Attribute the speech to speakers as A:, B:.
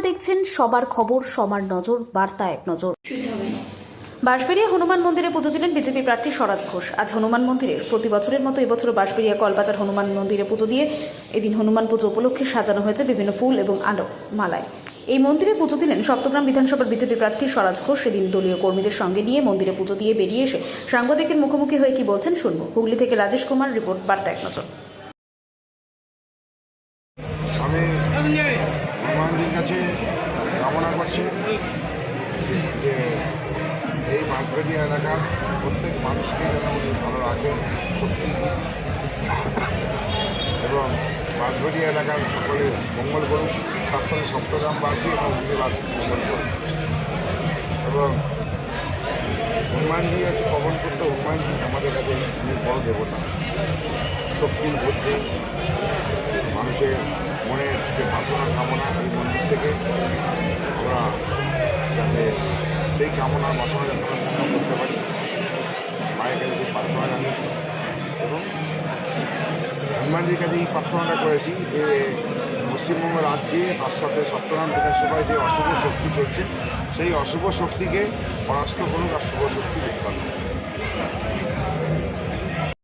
A: দেখছেন সবার খবর, সবার নজর, বার্তা এক নজর। বাঁশবেড়িয়া হনুমান মন্দিরে পুজো দিলেন বিজেপি প্রার্থী স্বরাজ ঘোষ। আজ হনুমান মন্দিরে প্রতি বছরের মতো এবছর বাঁশবেড়িয়া কলবাজার হনুমান মন্দিরে পুজো দিয়ে এদিন হনুমান পুজো উপলক্ষে সাজানো হয়েছে বিভিন্ন ফুল এবং আলো মালায়। এই মন্দিরে পুজো দিলেন সপ্তগ্রাম বিধানসভার বিজেপি প্রার্থী স্বরাজ ঘোষ। সেদিন দলীয় কর্মীদের সঙ্গে নিয়ে মন্দিরে পুজো দিয়ে বেরিয়ে এসে সাংবাদিকের মুখোমুখি হয়ে কি বলছেন শুনবো। হুগলি থেকে রাজেশ কুমার রিপোর্ট, বার্তা এক নজর।
B: আমি হনুমানজির কাছে কামনা করছি যে এই বাঁশবেড়িয়া এলাকার প্রত্যেক মানুষকে যেন উনি ভালো রাখেন সত্যি, এবং বাঁশবেড়িয়া এলাকার সকলে মঙ্গল করুন, তার সঙ্গে সপ্তগ্রামবাসী এবং হুগলিবাসী মঙ্গল করুন। এবং হনুমানজি হচ্ছে পবন করতে, হনুমানজি আমাদের কাছে অনেক বড় দেবতা, শক্তির বুদ্ধি, মানুষের মনের যে বাসনা কামনা এই মন্দির থেকে আমরা যাতে সেই কামনা বাসনা যাতে আমরা পূর্ণ করতে পারি মায়ের কাছে সেই প্রার্থনা জানিয়েছি। এবং হনুমানজির কাছে এই প্রার্থনাটা করেছি যে পশ্চিমবঙ্গ রাজ্যে তার সাথে সপ্তগ্রাম বিধানসভায় যে অশুভ শক্তি চলছে সেই অশুভ শক্তিকে পরাস্ত করুক আর শুভ শক্তি উৎপন্ন।